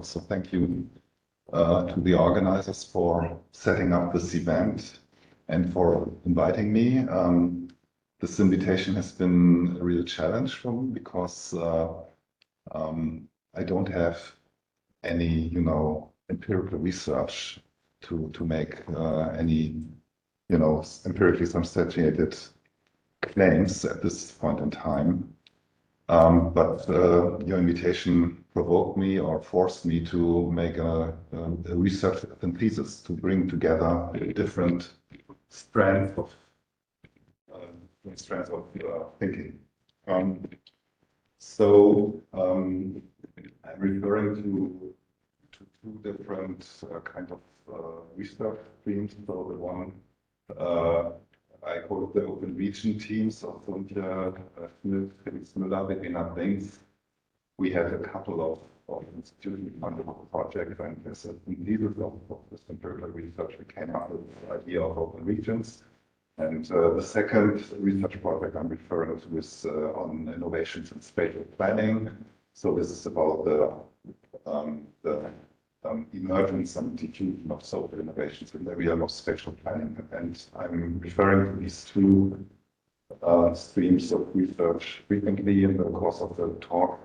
also thank you to the organizers for setting up this event and for inviting me. This invitation has been a real challenge for me because I don't have any, empirical research to make any, empirically substantiated claims at this point in time. But your invitation provoked me or forced me to make a research thesis to bring together different strands of thinking. So I'm referring to two different kind of research streams. So the one I call it the open region teams of Cynthia, Felix Müller, Verena Brinks. We had a couple of institution-funded projects, and as a thesis of this empirical research, we came up with the idea of open regions. And the second research project I'm referring to is on innovations in spatial planning. So this is about the emergence and diffusion of social innovations in the realm of spatial planning. And I'm referring to these two streams of research frequently in the course of the talk,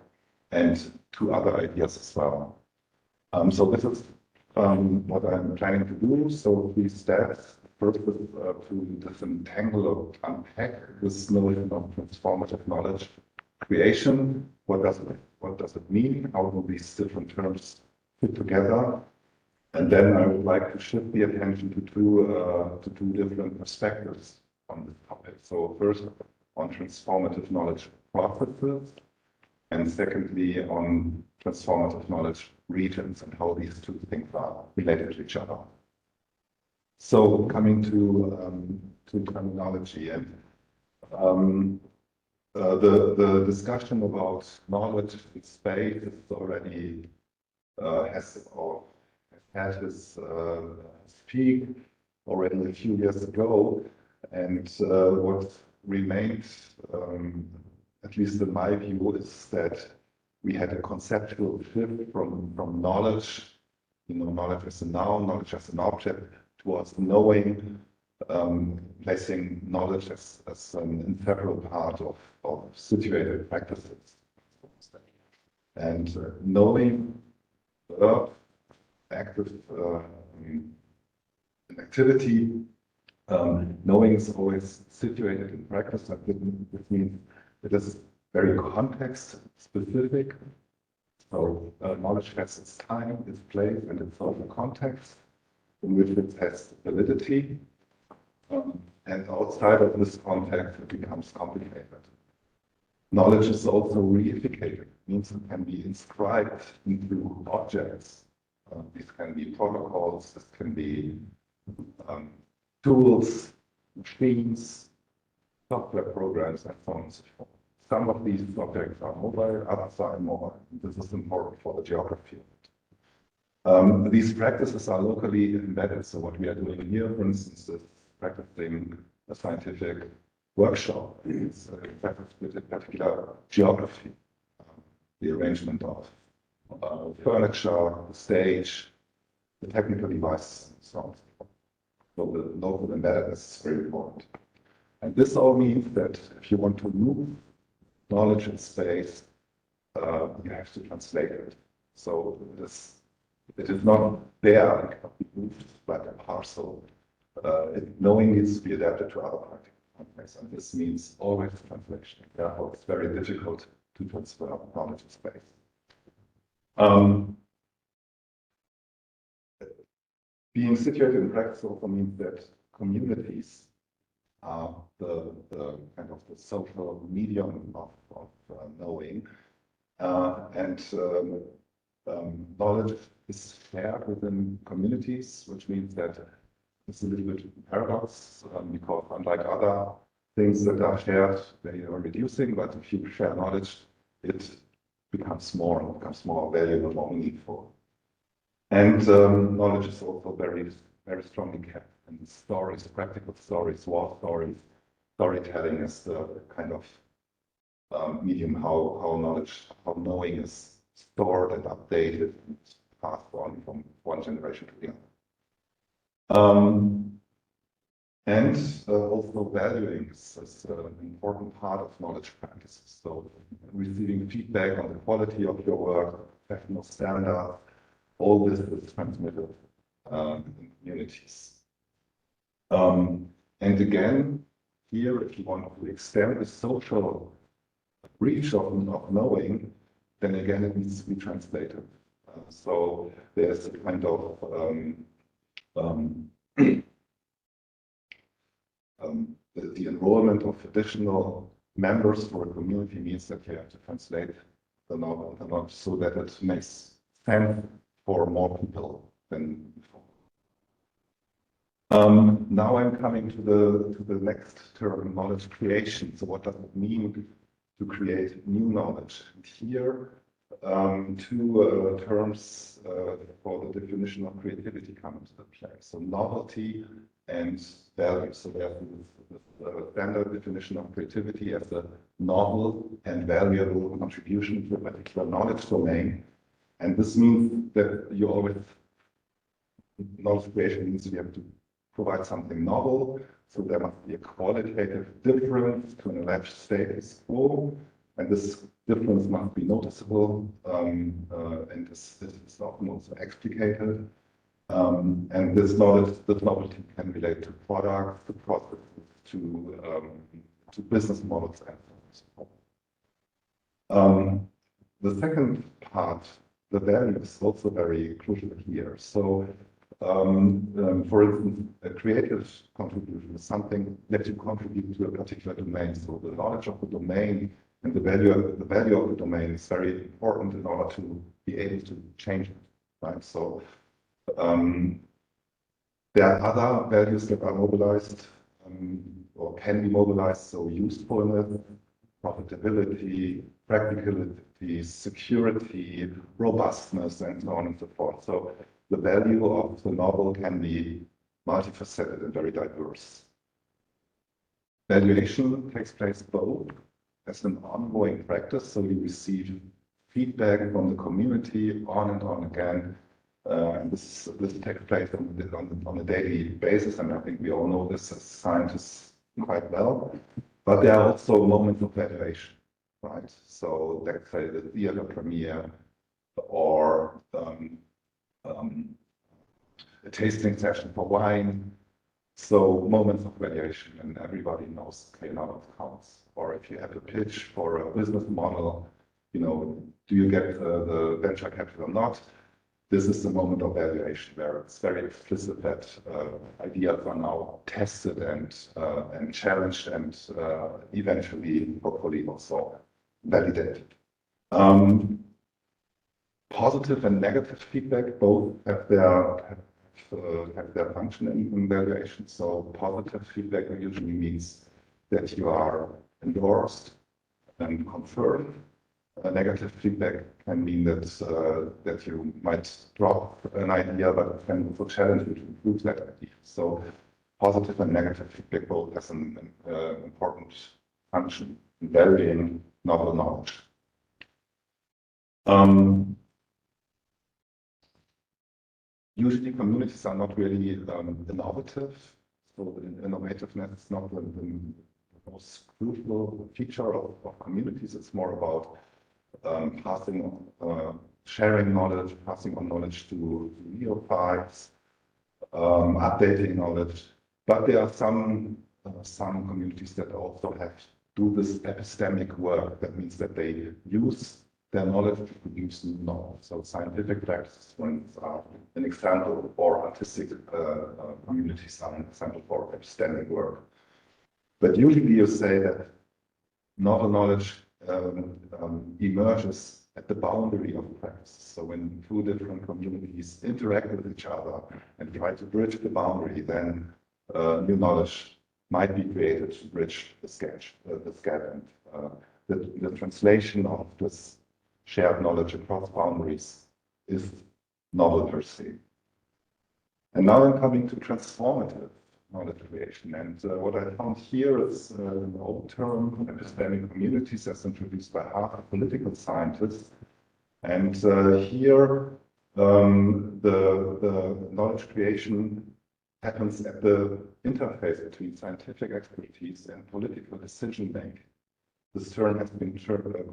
and two other ideas as well. So this is what I'm planning to do. So 3 steps. First is to disentangle or unpack this notion of transformative knowledge creation. What does it mean? How do these different terms fit together? And then I would like to shift the attention to two different perspectives on this topic. So first on transformative knowledge processes, and secondly on transformative knowledge regions and how these two things are related to each other. So coming to terminology, and the discussion about knowledge in space is already has had its peak already a few years ago, and what remained, at least in my view, is that we had a conceptual shift from knowledge, knowledge as a noun, knowledge as an object, towards knowing, placing knowledge as an integral part of situated practices. And knowing, active activity, knowing is always situated in practice. This means it is very context specific. So knowledge has its time, its place, and its social context in which it has validity. And outside of this context, it becomes complicated. Knowledge is also reificated. It means it can be inscribed into objects. These can be protocols, this can be tools, machines, software programs, and so on and so forth. Some of these objects are mobile, others are immobile. This is important for the geography. These practices are locally embedded. So what we are doing here, for instance, is practicing a scientific workshop. It's with a particular geography, the arrangement of furniture, the stage, the technical devices, and so on. So the local embeddedness is very important. And this all means that if you want to move knowledge in space, you have to translate it. So it is not there, it cannot be moved like a parcel. Knowing needs to be adapted to other practical contexts, and this means always translation. Therefore, it's very difficult to transfer knowledge in space. Being situated in practice also means that communities are the kind of the social medium of knowing, and knowledge is shared within communities, which means that it's a little bit paradox, because unlike other things that are shared, they are reducing, but if you share knowledge, it becomes more valuable, more meaningful. And knowledge is also very, very strongly kept in stories, practical stories, war stories. Storytelling is the kind of medium how knowing is stored and updated and passed on from one generation to the other. And also valuing is an important part of knowledge practices. So receiving feedback on the quality of your work, professional standards, all this is transmitted in communities. And again, here, if you want to extend the social reach of knowing, then again, it needs to be translated. So there's a kind of the enrollment of additional members for a community means that you have to translate the knowledge so that it makes sense for more people than before. Now I'm coming to the next term, knowledge creation. So what does it mean to create new knowledge? And here, two terms for the definition of creativity come into play. So novelty and value. So there's the standard definition of creativity as a novel and valuable contribution to a particular knowledge domain. And this means that you always, knowledge creation means you have to provide something novel. So there must be a qualitative difference to an alleged status quo. And this difference must be noticeable, and this is often also explicated. And this novelty can relate to products, to processes, to business models, and so on. The second part, the value, is also very crucial here. So, for instance, a creative contribution is something that you contribute to a particular domain. So the knowledge of the domain and the value of the domain is very important in order to be able to change it, right? So there are other values that are mobilized or can be mobilized. So usefulness, profitability, practicality, security, robustness, and so on and so forth. So the value of the novel can be multifaceted and very diverse. Valuation takes place both as an ongoing practice, so you receive feedback from the community on and on again. And this takes place on a daily basis, and I think we all know this as scientists quite well. But there are also moments of valuation, right? So let's say the theater premiere or a tasting session for wine. So moments of valuation, and everybody knows, okay, now it counts. Or if you have a pitch for a business model, you know, do you get the venture capital or not? This is the moment of valuation where it's very explicit that ideas are now tested and challenged and eventually, hopefully, also validated. Positive and negative feedback both have their function in valuation. So positive feedback usually means that you are endorsed and confirmed. Negative feedback can mean that you might drop an idea, but can also challenge you to improve that idea. So positive and negative feedback both has an important function in valuing novel knowledge. Usually communities are not really innovative, so innovativeness is not the most crucial feature of communities. It's more about passing on, sharing knowledge, passing on knowledge to neophytes, updating knowledge. But there are some communities that also do this epistemic work. That means that they use their knowledge to produce new knowledge. So scientific practices, for instance, are an example, or artistic communities are an example for epistemic work. But usually you say that novel knowledge emerges at the boundary of practice. So when two different communities interact with each other and try to bridge the boundary, then new knowledge might be created to bridge the gap, and the translation of this shared knowledge across boundaries is novel per se. And now I'm coming to transformative knowledge creation. And what I found here is an old term, epistemic communities, as introduced by Harvard political scientists. And here the knowledge creation happens at the interface between scientific expertise and political decision making. This term has been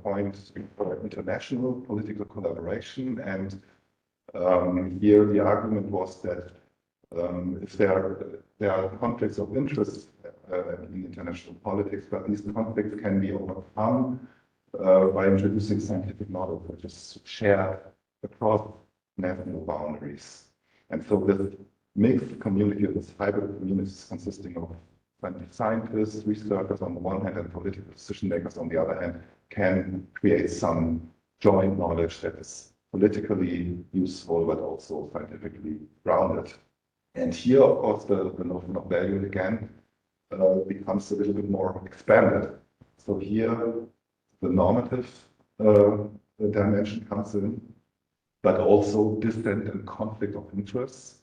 coined for international political collaboration, and here the argument was that if there are conflicts of interest in international politics, but these conflicts can be overcome by introducing scientific knowledge, which is shared across national boundaries. And so this mixed community, this hybrid community, is consisting of scientists, researchers on the one hand, and political decision makers on the other hand, can create some joint knowledge that is politically useful, but also scientifically grounded. And here, of course, the notion of value again becomes a little bit more expanded. So here, the normative dimension comes in, but also distant and conflict of interests,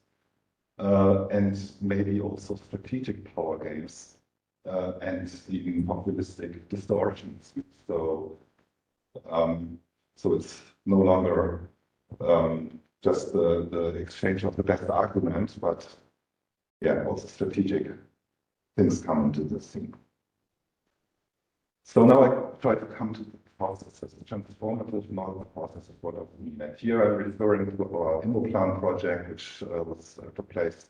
and maybe also strategic power games, and even populistic distortions. So it's no longer just the exchange of the best argument, but yeah, also strategic things come into this thing. So now I try to come to the processes, the transformative knowledge processes, what I mean. And here I'm referring to our InnoPlan project, which took place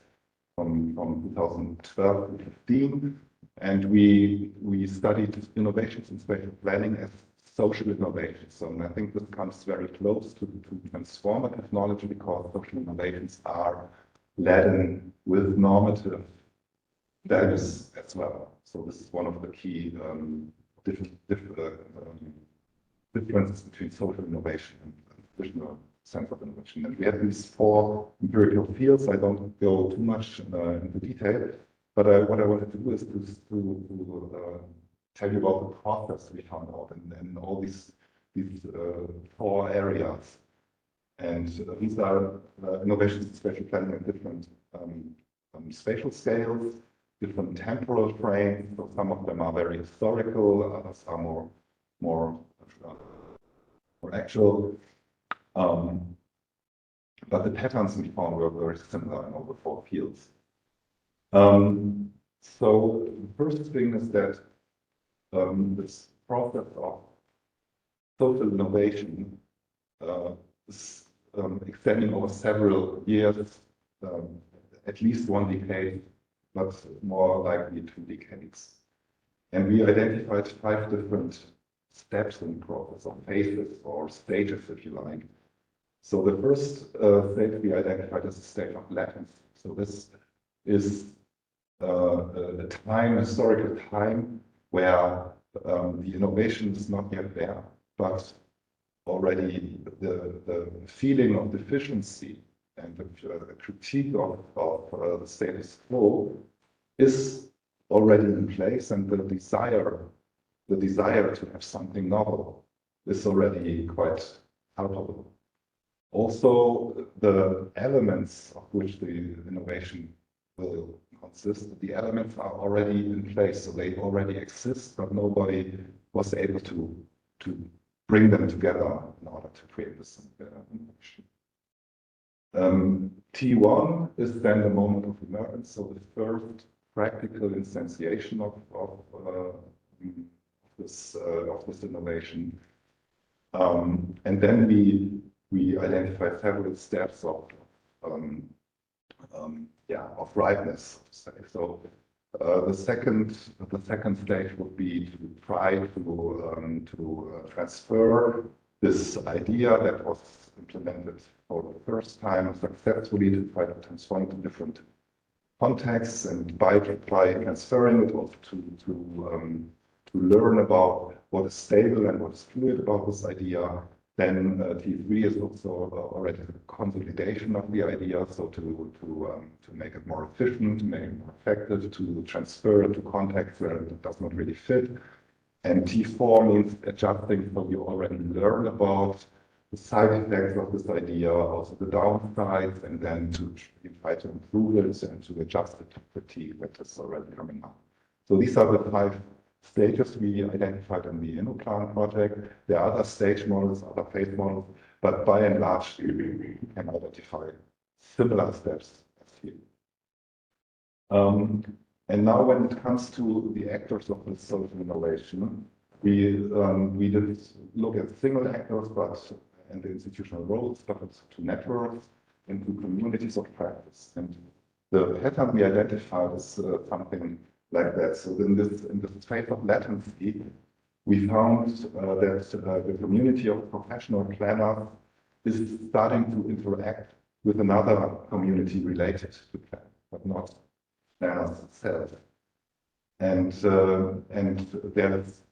from 2012 to 2015. And we studied innovations in spatial planning as social innovations. So I think this comes very close to transformative knowledge, because social innovations are laden with normative values as well. So this is one of the key differences between social innovation and traditional sense of innovation. And we have these four empirical fields. I don't go too much into detail, but what I wanted to do is to tell you about the process we found out in all these four areas. And these are innovations in spatial planning at different spatial scales, different temporal frames. So some of them are very historical, others are more actual. But the patterns we found were very similar in all the four fields. So the first thing is that this process of social innovation is extending over several years, at least one decade, but more likely 2 decades. And we identified 5 different steps in the process, or phases, or stages, if you like. So the first stage we identified is a state of latency. So this is a historical time, where the innovation is not yet there, but already the feeling of deficiency and the critique of the status quo is already in place, and the desire to have something novel is already quite palpable. Also, the elements of which the innovation will consist, the elements are already in place, so they already exist, but nobody was able to bring them together in order to create this innovation. T1 is then the moment of emergence, so the first practical instantiation of this innovation. And then we identify several steps of ripeness, so to say. So the second stage would be to try to transfer this idea that was implemented for the first time successfully, to try to transform it to different contexts, and by transferring it also to learn about what is stable and what is fluid about this idea. Then T3 is also already the consolidation of the idea, so to make it more efficient, to make it more effective, to transfer it to contexts where it does not really fit. And T4 means adjusting, so you already learn about the side effects of this idea, also the downsides, and then to try to improve it and to adjust it to fatigue that is already coming up. So these are the 5 stages we identified in the InnoPlan project. There are other stage models, other phase models, but by and large, we can identify similar steps as here. And now when it comes to the actors of this social innovation, we did look at single actors, and the institutional roles, but also to networks and to communities of practice. And the pattern we identified is something like that. So in this phase of latency, we found that the community of professional planners is starting to interact with another community related to planning, but not planners itself. And there's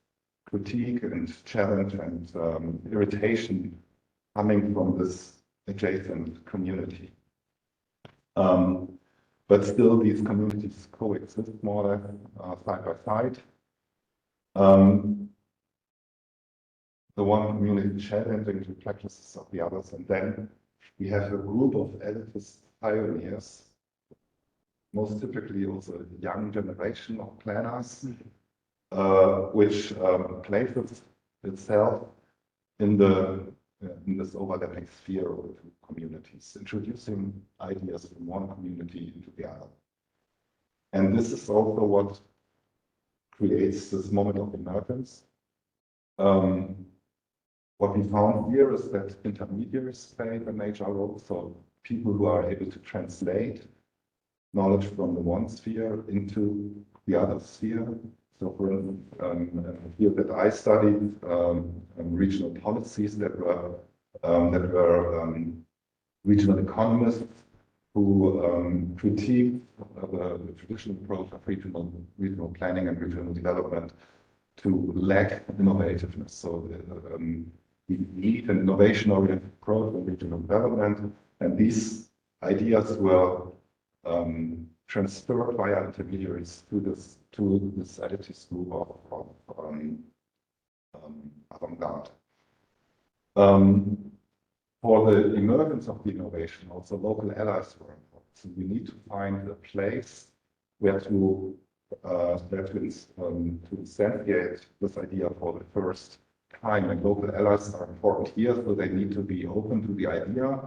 critique and challenge and irritation coming from this adjacent community. But still, these communities coexist more or less side by side. The one community challenging the practices of the others, and then we have a group of elitist pioneers, most typically also a young generation of planners, which places itself in this overlapping sphere of communities, introducing ideas from one community into the other. And this is also what creates this moment of emergence. What we found here is that intermediaries play a major role, so people who are able to translate knowledge from the one sphere into the other sphere. So for instance, here that I studied regional policies that were regional economists who critiqued the traditional approach of regional planning and regional development to lack innovativeness. So we need an innovation-oriented approach in regional development, and these ideas were transferred via intermediaries to this elitist group of avant-garde. For the emergence of the innovation, also local allies were important. So we need to find a place where to instantiate this idea for the first time. And local allies are important here, so they need to be open to the idea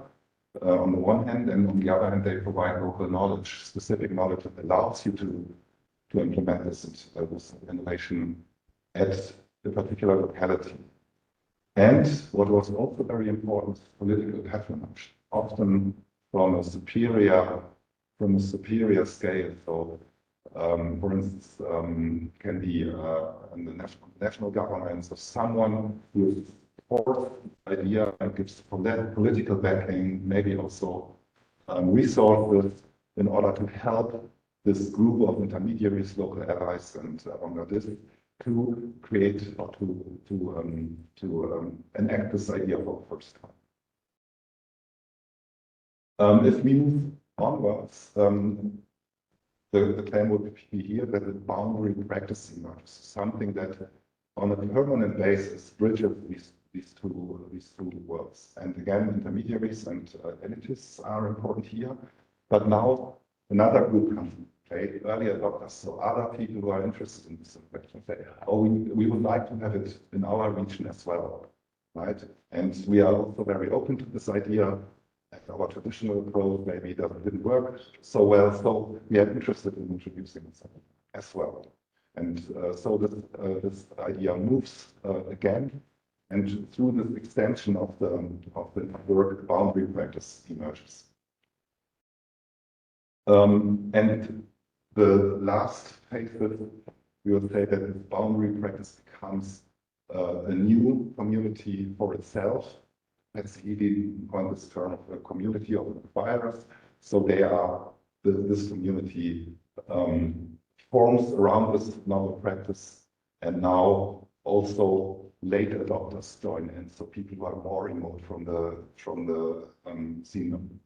on the one hand, and on the other hand, they provide local knowledge, specific knowledge that allows you to implement this innovation at a particular locality. And what was also very important is political patronage, often from a superior scale. So, for instance, can be in the national governments of someone who supports the idea and gives political backing, maybe also resources in order to help this group of intermediaries, local allies, and avant-gardists to create or to enact this idea for the first time. If we move onwards, the claim would be here that the boundary practice emerges, something that on a permanent basis bridges these two worlds. And again, intermediaries and elitists are important here, but now another group comes into play, early adopters, so other people who are interested in this question say, oh, we would like to have it in our region as well, right? And we are also very open to this idea. Our traditional approach maybe didn't work so well, so we are interested in introducing it as well. And so this idea moves again, and through this extension of the work, boundary practice emerges. And the last phase, we would say that the boundary practice becomes a new community for itself. Let's even on this term of a community of acquirers. So they are this community forms around this novel practice, and now also late adopters join in. So people who are more remote from the scene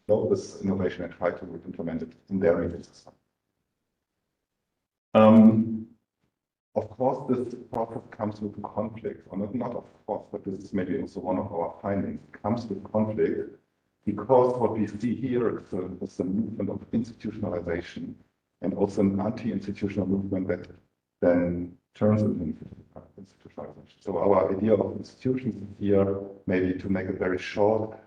know this innovation and try to implement it in their region system. Of course, this process comes with conflict, or not of course, but this is maybe also one of our findings. It comes with conflict because what we see here is a movement of institutionalization and also an anti-institutional movement that then turns into institutionalization. So our idea of institutions here, maybe to make it very short,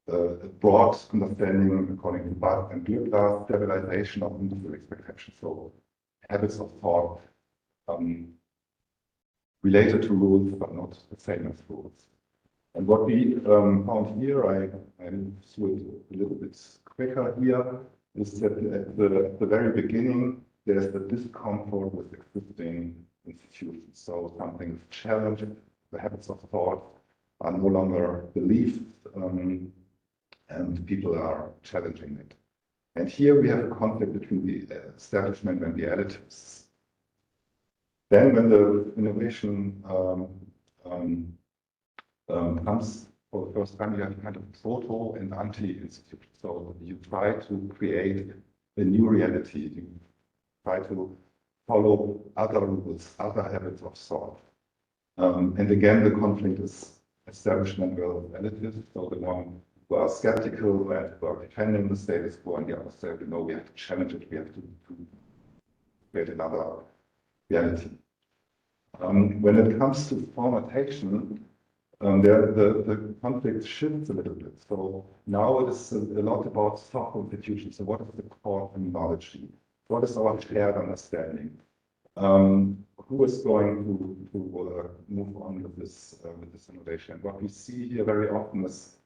a broad understanding according to Barth and Dürr, stabilization of industrial expectations. So habits of thought related to rules, but not the same as rules. And what we found here, I move through it a little bit quicker here, is that at the very beginning, there's the discomfort with existing institutions. So something is challenged, the habits of thought are no longer beliefs, and people are challenging it. And here we have a conflict between the establishment and the additives. Then when the innovation comes for the first time, you have kind of proto and anti-institution. So you try to create a new reality. You try to follow other rules, other habits of thought. And again, the conflict is establishment versus additives. So the one who are skeptical and who are defending the status quo, and the other say, no, we have to challenge it, we have to create another reality. When it comes to formatation, the conflict shifts a little bit. So now it is a lot about soft institutions. So what is the core terminology? What is our shared understanding? Who is going to move on with this innovation? What we see here very often is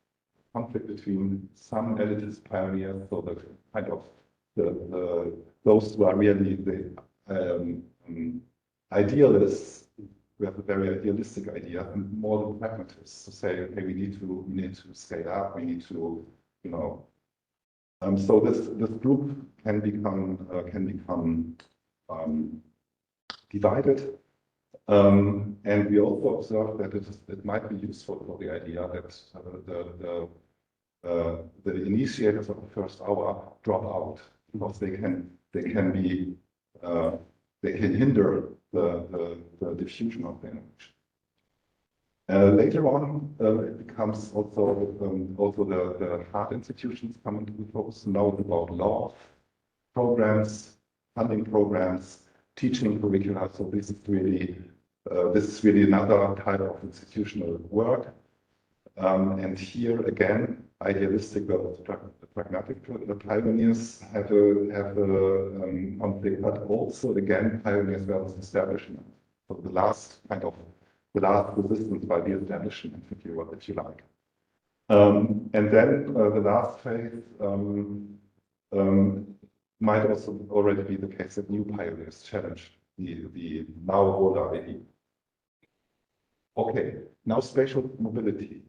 conflict between some elitist pioneers, so the kind of those who are really the idealists, who have a very idealistic idea, and more the pragmatists to say, okay, we need to scale up, we need to, you know. So this group can become divided, and we also observe that it might be useful for the idea that the initiators of the first hour drop out because they can hinder the diffusion of the innovation. Later on, it becomes also the hard institutions come into focus. Now it's about laws, programs, funding programs, teaching curricula. So this is really another type of institutional work. And here again, idealistic versus pragmatic pioneers have a conflict, but also again pioneers versus establishment. So the last resistance by the establishment, if you like. And then the last phase might also already be the case that new pioneers challenge the now older idea. Okay, now spatial mobility.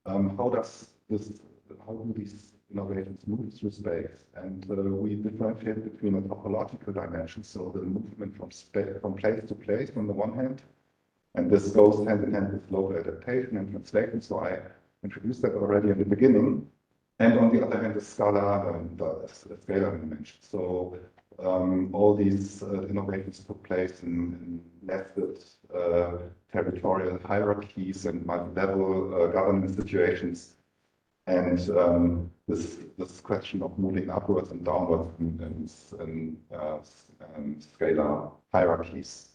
How do these innovations move through space? And we differentiate between a topological dimension, so the movement from place to place on the one hand, and this goes hand in hand with local adaptation and translation. So I introduced that already in the beginning. And on the other hand, the scalar and the scalar dimension. So all these innovations took place in nested territorial hierarchies and multi-level governance situations. And this question of moving upwards and downwards and scalar hierarchies.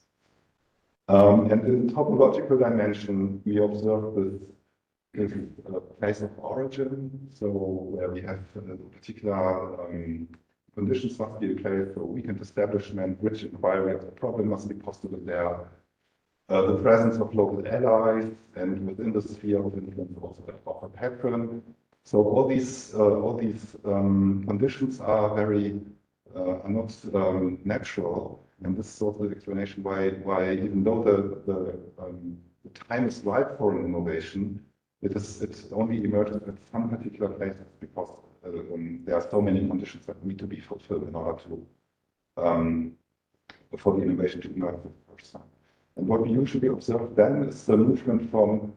And in the topological dimension, we observe this place of origin, so where we have particular conditions must be in place for weakened establishment, rich inquiry of the problem must be possible there. The presence of local allies, and within the sphere of influence also of a pattern. So all these conditions are are not natural, and this is also the explanation why even though the time is ripe for an innovation, it only emerges at some particular places because there are so many conditions that need to be fulfilled in order to for the innovation to emerge for the first time. And what we usually observe then is the movement from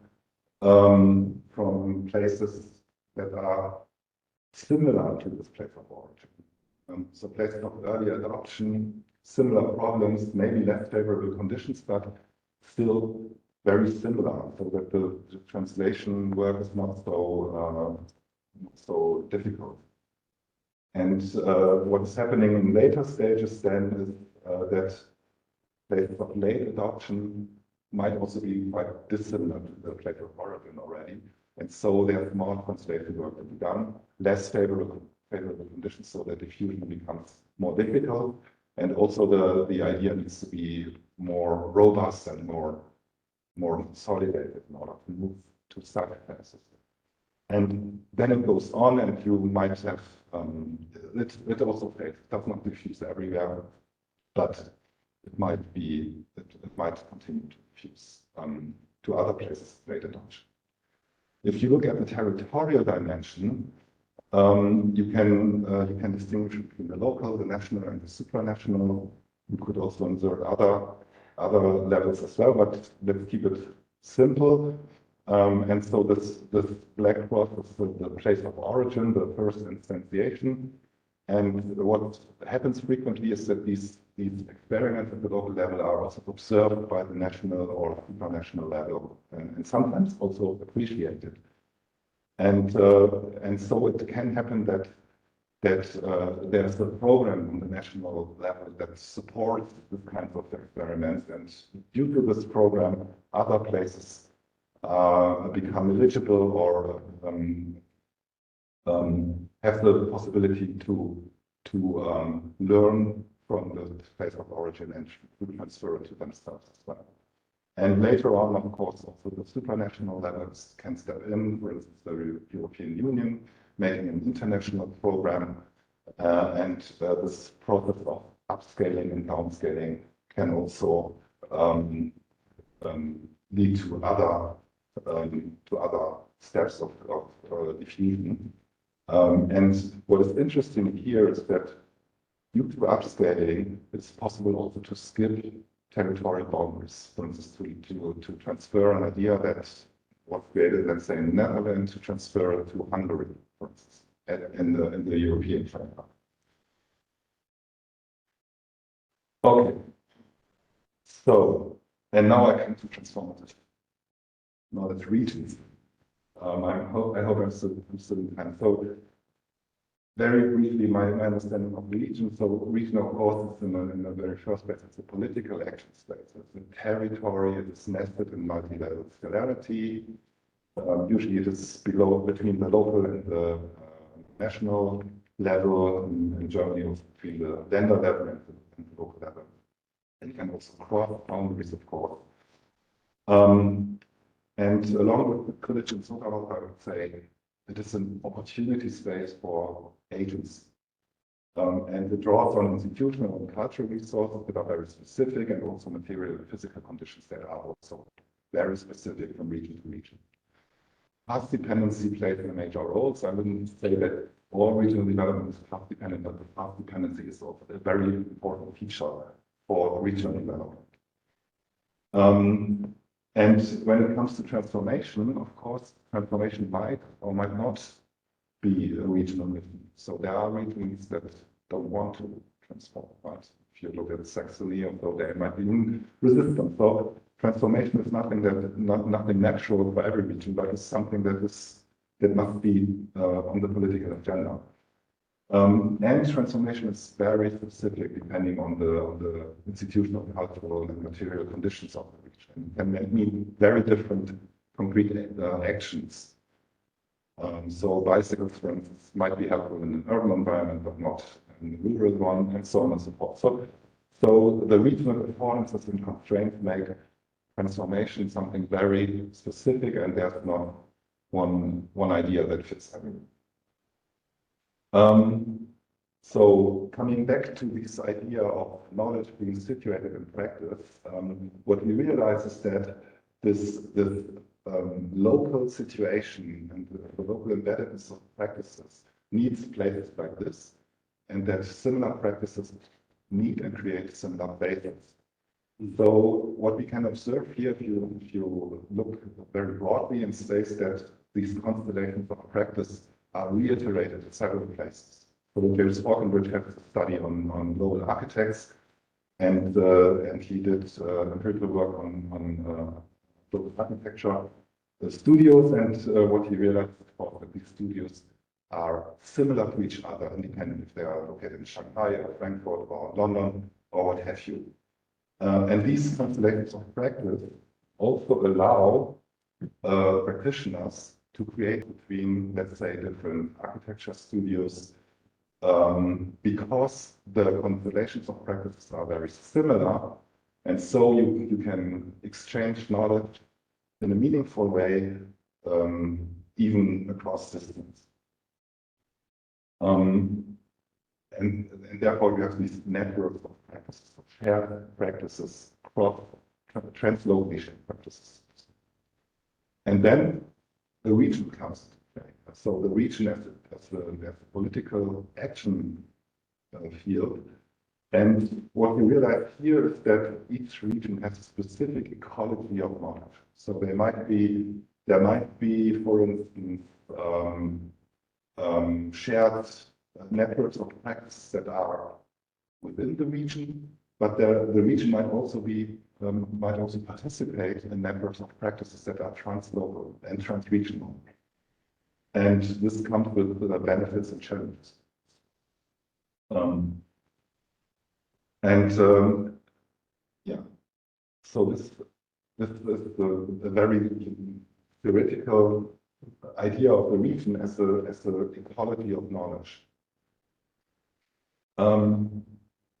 places that are similar to this place of origin. So places of early adoption, similar problems, maybe less favorable conditions, but still very similar, so that the translation work is not so difficult. And what is happening in later stages then is that places of late adoption might also be quite dissimilar to the place of origin already. And so there's more translation work to be done, less favorable conditions, so that diffusion becomes more difficult. And also the idea needs to be more robust and more consolidated in order to move to such a system. And then it goes on, and you might have, it also fails. It does not diffuse everywhere, but it might continue to diffuse to other places of great adoption. If you look at the territorial dimension, you can distinguish between the local, the national, and the supranational. You could also insert other levels as well, but let's keep it simple. And so this black cross is the place of origin, the first instantiation. And what happens frequently is that these experiments at the local level are also observed by the national or supranational level, and sometimes also appreciated. And so it can happen that there's a program on the national level that supports this kind of experiments, and due to this program, other places become eligible or have the possibility to learn from the place of origin and to transfer it to themselves as well. And later on, of course, also the supranational levels can step in, for instance, the European Union, making an international program, and this process of upscaling and downscaling can also lead to other steps of diffusion. And what is interesting here is that due to upscaling, it's possible also to skip territorial boundaries. For instance, to transfer an idea that was created, let's say, in the Netherlands, to transfer it to Hungary, for instance, in the European framework. Okay. So, and now I come to transformative knowledge regions. I hope I'm still in time. So, very briefly, my understanding of region. So, region, of course, is in the very first place, it's a political action space. It's a territory, it is nested in multi-level scalarity. Usually, it is between the local and the national level. In Germany, also between the Länder level and the local level. And you can also cross boundaries, of course. And along with the college and Zuckerberg, I would say it is an opportunity space for agents. And it draws on institutional and cultural resources that are very specific, and also material and physical conditions that are also very specific from region to region. Path dependency plays a major role, so I wouldn't say that all regional development is path dependent, but the path dependency is also a very important feature for regional development. And when it comes to transformation, of course, transformation might or might not be a regional mission. So there are regions that don't want to transform, right? If you look at Saxony, although they might be resistant. So transformation is nothing natural for every region, but it's something that must be on the political agenda. And transformation is very specific depending on the institutional, cultural, and material conditions of the region. It can mean very different concrete actions. So bicycles, for instance, might be helpful in an urban environment, but not in a rural one, and so on and so forth. So the regional affordances and constraints make transformation something very specific, and there's not one idea that fits everyone. So coming back to this idea of knowledge being situated in practice, what we realize is that this local situation and the local embeddedness of practices needs places like this, and that similar practices need and create similar bases. So what we can observe here, if you look very broadly, and says that these constellations of practice are reiterated in several places. So James Falconbridge has a study on global architects, and he did empirical work on global architecture studios, and what he realized was that these studios are similar to each other, independent if they are located in Shanghai or Frankfurt or London or what have you. And these constellations of practice also allow practitioners to create between, let's say, different architecture studios, because the constellations of practices are very similar, and so you can exchange knowledge in a meaningful way, even across distance. And therefore, you have these networks of practices, of shared practices, translocation practices. And then the region comes into play. So the region as a political action field. And what we realize here is that each region has a specific ecology of knowledge. So there might be, for instance, shared networks of practice that are within the region, but the region might also participate in networks of practices that are translocal and transregional. And this comes with benefits and challenges. Yeah, so this is a very theoretical idea of the region as a equality of knowledge.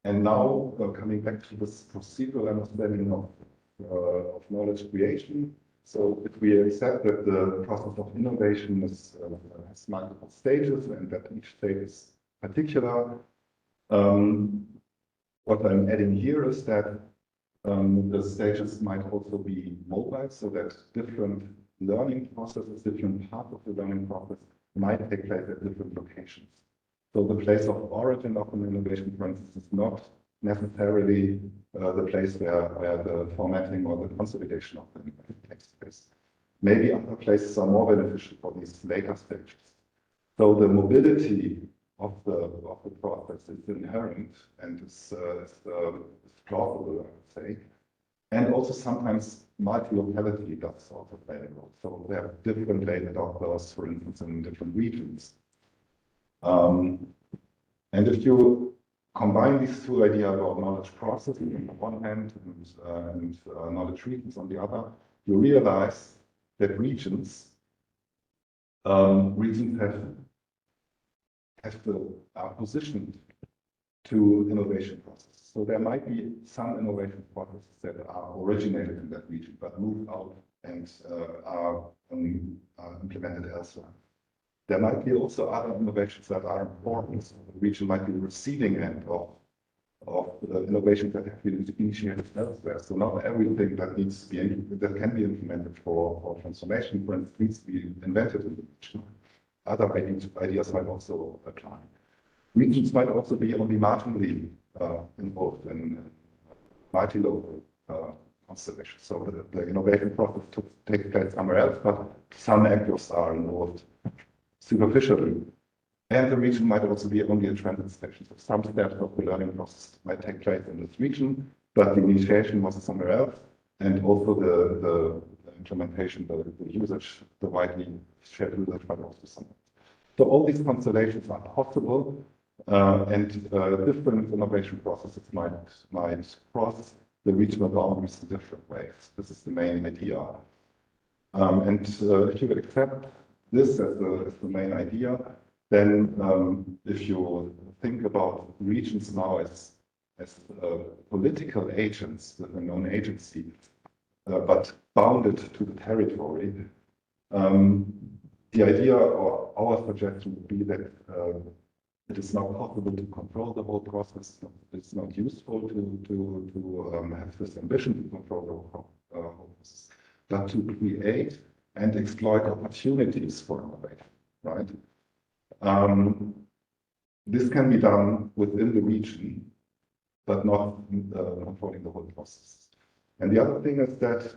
And now coming back to this procedural understanding of knowledge creation. So if we accept that the process of innovation has multiple stages and that each stage is particular, what I'm adding here is that the stages might also be mobile, so that different learning processes, different parts of the learning process might take place at different locations. So the place of origin of an innovation, for instance, is not necessarily the place where the formatting or the consolidation of the innovation takes place. Maybe other places are more beneficial for these later stages. So the mobility of the process is inherent and is plausible, I would say. And also sometimes multi-locality does also play a role. So we have different data doctors, for instance, in different regions. And if you combine these two ideas about knowledge processing on the one hand and knowledge regions on the other, you realize that regions are positioned to innovation processes. So there might be some innovation processes that are originated in that region, but moved out and are implemented elsewhere. There might be also other innovations that are important. So the region might be the receiving end of innovations that have been initiated elsewhere. So not everything that can be implemented for transformation, for instance, needs to be invented in the region. Other ideas might also apply. Regions might also be only marginally involved in multi-local constellations. So the innovation process takes place somewhere else, but some actors are involved superficially. And the region might also be only a transit station. So some steps of the learning process might take place in this region, but the initiation was somewhere else. And also the implementation, the usage, the widely shared usage might also be somewhere else. So all these constellations are possible, and different innovation processes might cross the regional boundaries in different ways. This is the main idea. And if you accept this as the main idea, then if you think about regions now as political agents with a known agency, but bounded to the territory, the idea or our suggestion would be that it is not possible to control the whole process. It's not useful to have this ambition to control the whole process, but to create and exploit opportunities for innovation, right? This can be done within the region, but not controlling the whole process. And the other thing is that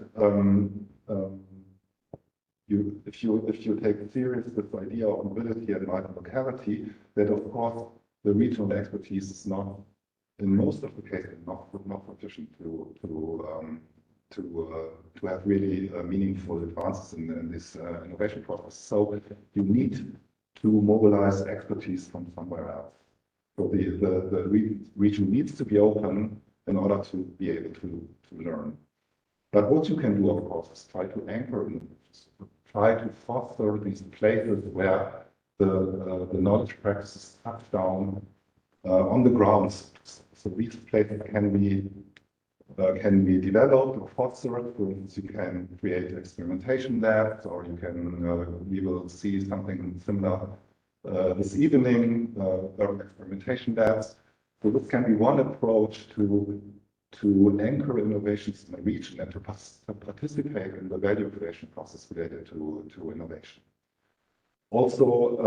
if you take seriously this idea of mobility and multi-locality, that of course the regional expertise is not, in most of the cases, not sufficient to have really meaningful advances in this innovation process. So you need to mobilize expertise from somewhere else. So the region needs to be open in order to be able to learn. But what you can do, of course, is try to anchor innovations, try to foster these places where the knowledge practices touch down on the ground. So these places can be developed or fostered. For instance, you can create experimentation labs, or you can, we will see something similar this evening, experimentation labs. So this can be one approach to anchor innovations in a region and to participate in the value creation process related to innovation. Also,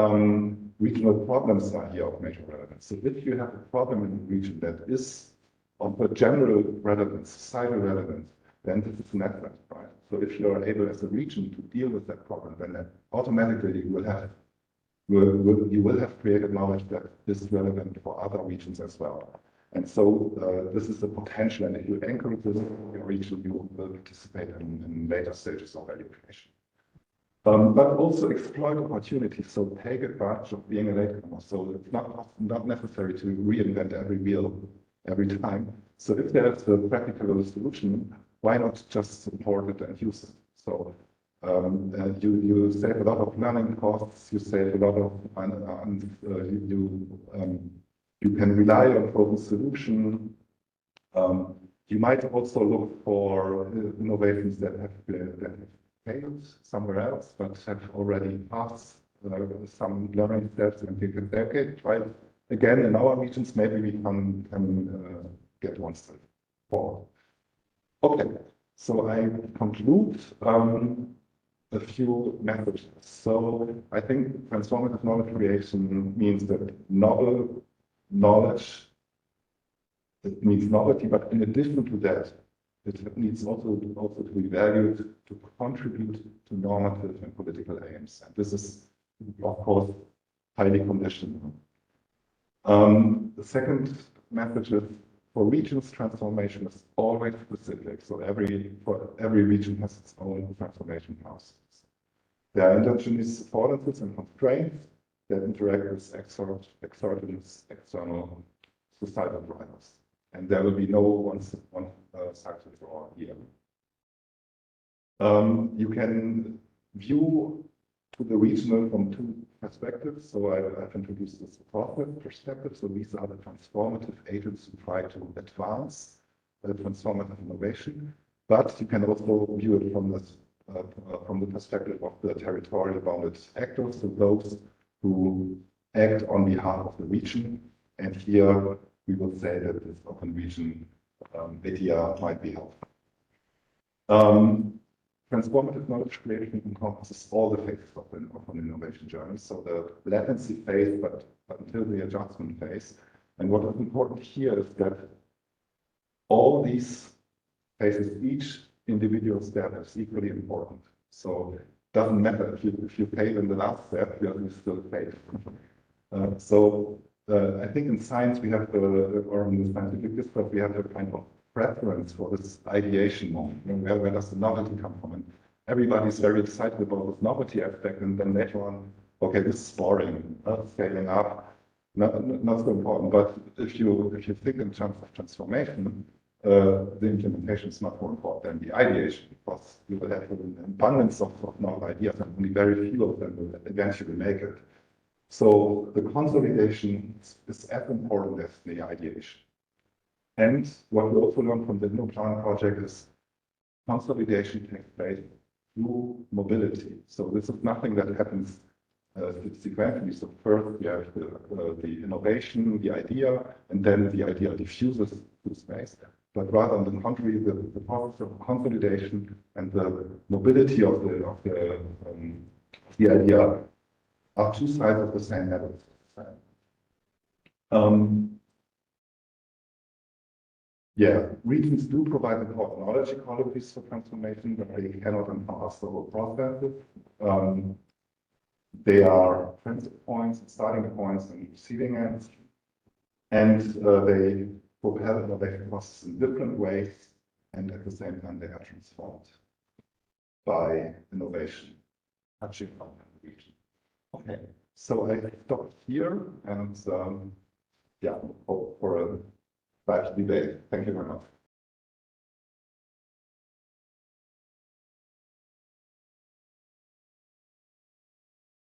regional problems are here of major relevance. So if you have a problem in a region that is of a general relevance, societal relevance, then this is an asset, right? So if you are able as a region to deal with that problem, then automatically you will have created knowledge that is relevant for other regions as well. And so this is the potential, and if you anchor this in your region, you will participate in later stages of value creation. But also exploit opportunities, so take advantage of being a latecomer. So it's not necessary to reinvent every wheel every time. So if there's a practical solution, why not just support it and use it? So you save a lot of learning costs, you save a lot of, you can rely on a proven solution. You might also look for innovations that have failed somewhere else, but have already passed some learning steps, and you can say, okay, try it again in our regions, maybe we can get one step forward. Okay, so I conclude a few messages. So I think transformative knowledge creation means that novel knowledge, it means novelty, but in addition to that, it needs also to be valued to contribute to normative and political aims. And this is, of course, highly conditional. The second message is, for regions, transformation is always specific. So every region has its own transformation process. There are endogenous affordances and constraints that interact with exogenous external societal drivers. And there will be no one size fits all here. You can view to the regional from two perspectives. So I've introduced this perspective. So these are the transformative agents who try to advance transformative innovation. But you can also view it from the perspective of the territorial bounded actors, so those who act on behalf of the region. And here we will say that this open region idea might be helpful. Transformative knowledge creation encompasses all the phases of an innovation journey. So the latency phase, but until the adjustment phase. And what is important here is that all these phases, each individual step is equally important. So it doesn't matter if you fail in the last step, you still fail. I think in science we have, or in the scientific discourse, we have a kind of preference for this ideation moment. Where does the novelty come from? And everybody's very excited about this novelty aspect, and then later on, okay, this is boring, scaling up, not so important. But if you think in terms of transformation, the implementation is much more important than the ideation, because you will have an abundance of novel ideas, and only very few of them will eventually make it. So the consolidation is as important as the ideation. And what we also learned from the Plan project is consolidation takes place through mobility. So this is nothing that happens sequentially. So first we have the innovation, the idea, and then the idea diffuses through space. But rather on the contrary, the process of consolidation and the mobility of the idea are two sides of the same level. Yeah, regions do provide important knowledge ecologies for transformation, but they cannot encompass the whole process. They are transit points, starting points, and receiving ends, and they propel innovation processes in different ways, and at the same time they are transformed by innovation touching on the region. Okay, so I stop here, and yeah, hope for a live debate. Thank you very much.